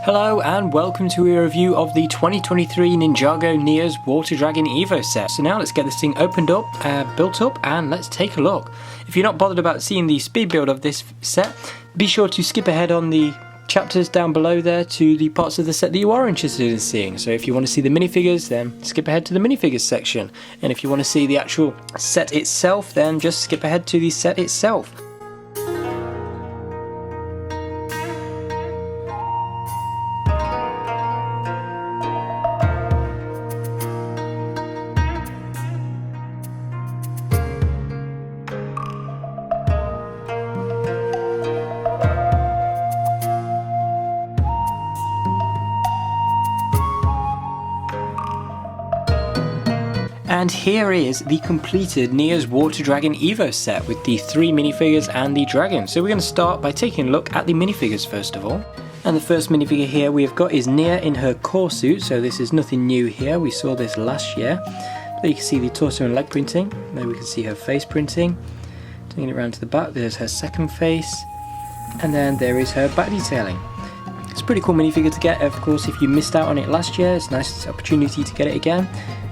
Hello and welcome to a review of the 2023 Ninjago Neo's Water Dragon EVO set. So now let's get this thing opened up, built up, and let's take a look. If you're not bothered about seeing the speed build of this set, be sure to skip ahead on the chapters down below there to the parts of the set that you are interested in seeing. So if you want to see the minifigures, then skip ahead to the minifigures section. And if you want to see the actual set itself, then just skip ahead to the set itself. And here is the completed Neo's Water Dragon EVO set with the 3 minifigures and the dragon. So we're going to start by taking a look at the minifigures first of all. And the first minifigure here we have got is Nia in her core suit, so this is nothing new here, we saw this last year. There you can see the torso and leg printing, there we can see her face printing. Taking it around to the back, there's her second face, and then there is her back detailing. It's a pretty cool minifigure to get, of course if you missed out on it last year, it's a nice opportunity to get it again.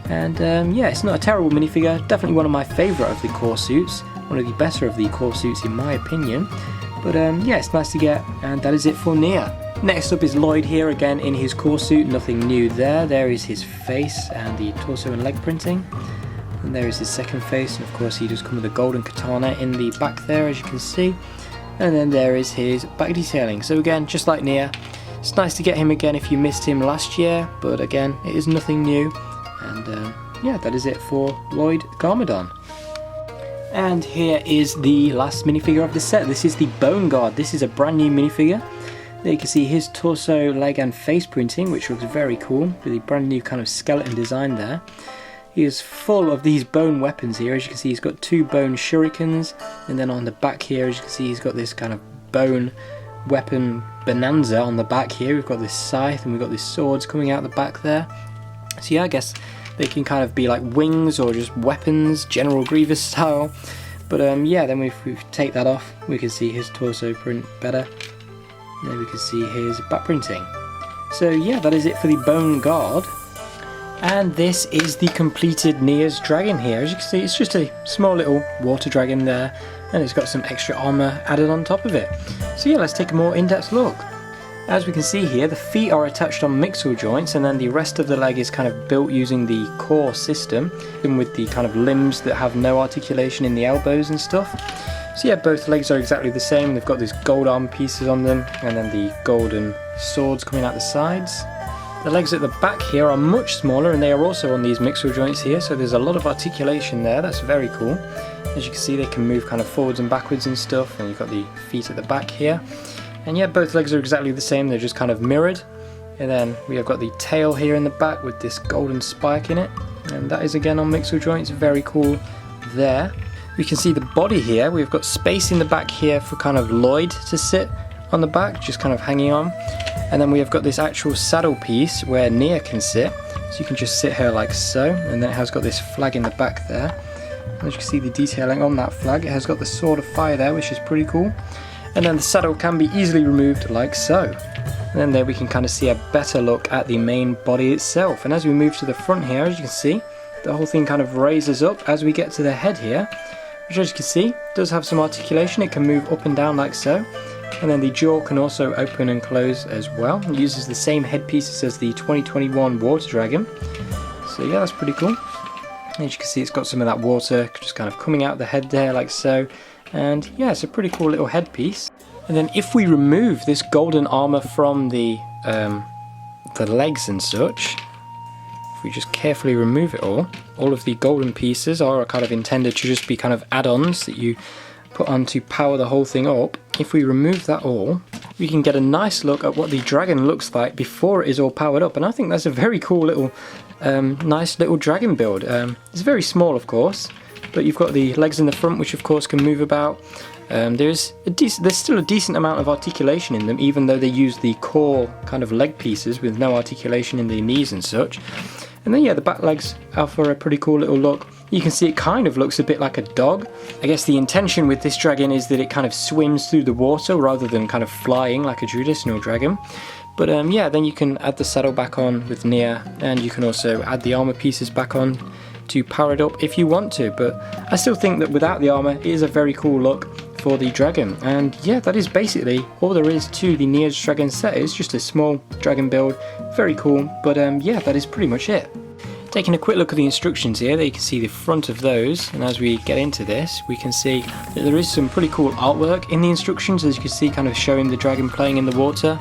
And yeah, it's not a terrible minifigure, definitely one of my favourite of the core suits, one of the better of the core suits in my opinion. But yeah, it's nice to get, and that is it for Nia. Next up is Lloyd here again in his core suit, nothing new there. There is his face and the torso and leg printing. And there is his second face, and of course he does come with a golden katana in the back there as you can see. And then there is his back detailing. So again, just like Nia, it's nice to get him again if you missed him last year, but again, it is nothing new. And yeah, that is it for Lloyd Garmadon. And here is the last minifigure of the set. This is the Bone Guard. This is a brand new minifigure. There you can see his torso, leg and face printing, which looks very cool, with a brand new kind of skeleton design there. He is full of these bone weapons here. As you can see, he's got 2 bone shurikens, and then on the back here, as you can see, he's got this kind of bone weapon bonanza on the back here. We've got this scythe and we've got these swords coming out the back there. So yeah, I guess they can kind of be like wings or just weapons, General Grievous style. But yeah, then if we take that off, we can see his torso print better. And then we can see his back printing. So yeah, that is it for the Bone Guard. And this is the completed Nia's dragon here. As you can see, it's just a small little water dragon there, and it's got some extra armor added on top of it. So yeah, let's take a more in-depth look. As we can see here, the feet are attached on mixel joints, and then the rest of the leg is kind of built using the core system, and with the kind of limbs that have no articulation in the elbows and stuff. So yeah, both legs are exactly the same. They've got these gold arm pieces on them, and then the golden swords coming out the sides. The legs at the back here are much smaller, and they are also on these mixel joints here, so there's a lot of articulation there. That's very cool. As you can see, they can move kind of forwards and backwards and stuff, and you've got the feet at the back here. And yeah, both legs are exactly the same, they're just kind of mirrored. And then we have got the tail here in the back with this golden spike in it. And that is again on mixel joints, very cool there. We can see the body here, we've got space in the back here for kind of Lloyd to sit on the back, just kind of hanging on. And then we have got this actual saddle piece where Nia can sit. So you can just sit her like so, and then it has got this flag in the back there. As you can see the detailing on that flag, it has got the sword of fire there, which is pretty cool. And then the saddle can be easily removed like so. And then there we can kind of see a better look at the main body itself. And as we move to the front here, as you can see, the whole thing kind of raises up as we get to the head here, which as you can see, does have some articulation. It can move up and down like so. And then the jaw can also open and close as well. It uses the same headpieces as the 2021 Water Dragon. So yeah, that's pretty cool. As you can see, it's got some of that water just kind of coming out the head there like so. And yeah, it's a pretty cool little headpiece. And then if we remove this golden armor from the legs and such, if we just carefully remove it all of the golden pieces are kind of intended to just be kind of add-ons that you put on to power the whole thing up. If we remove that all, we can get a nice look at what the dragon looks like before it is all powered up. And I think that's a very cool little, nice little dragon build. It's very small, of course. But you've got the legs in the front, which of course can move about. There's still a decent amount of articulation in them, even though they use the core kind of leg pieces with no articulation in the knees and such. And then yeah, the back legs are for a pretty cool little look. You can see it kind of looks a bit like a dog. I guess the intention with this dragon is that it kind of swims through the water rather than kind of flying like a traditional dragon. But yeah, then you can add the saddle back on with Nia, and you can also add the armor pieces back on to power it up if you want to. But I still think that without the armor, it is a very cool look for the dragon. And yeah, that is basically all there is to the Nia's dragon set. It's just a small dragon build, very cool. But yeah, that is pretty much it. Taking a quick look at the instructions here, there you can see the front of those, and as we get into this, we can see that there is some pretty cool artwork in the instructions, as you can see, kind of showing the dragon playing in the water.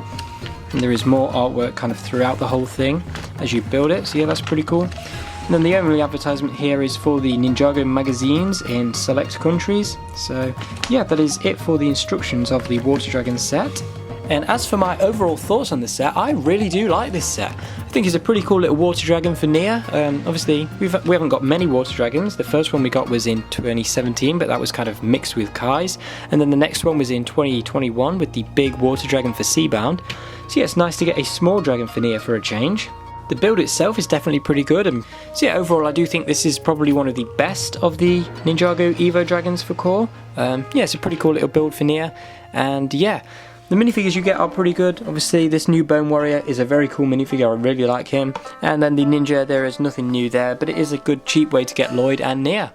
And there is more artwork kind of throughout the whole thing as you build it, so yeah, that's pretty cool. And then the only advertisement here is for the Ninjago magazines in select countries. So yeah, that is it for the instructions of the Water Dragon set. And as for my overall thoughts on this set, I really do like this set. I think it's a pretty cool little water dragon for Nia. Obviously, we haven't got many water dragons. The first one we got was in 2017, but that was kind of mixed with Kai's. And then the next one was in 2021 with the big water dragon for Seabound. So yeah, it's nice to get a small dragon for Nia for a change. The build itself is definitely pretty good, and so yeah, overall I do think this is probably one of the best of the Ninjago EVO dragons for core. Yeah, it's a pretty cool little build for Nia, and yeah, the minifigures you get are pretty good. Obviously this new Bone Warrior is a very cool minifigure, I really like him, and then the Ninja, there is nothing new there, but it is a good cheap way to get Lloyd and Nia.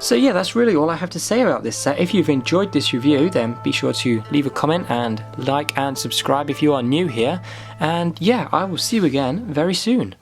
So yeah, that's really all I have to say about this set. If you've enjoyed this review, then be sure to leave a comment and like and subscribe if you are new here. And yeah, I will see you again very soon.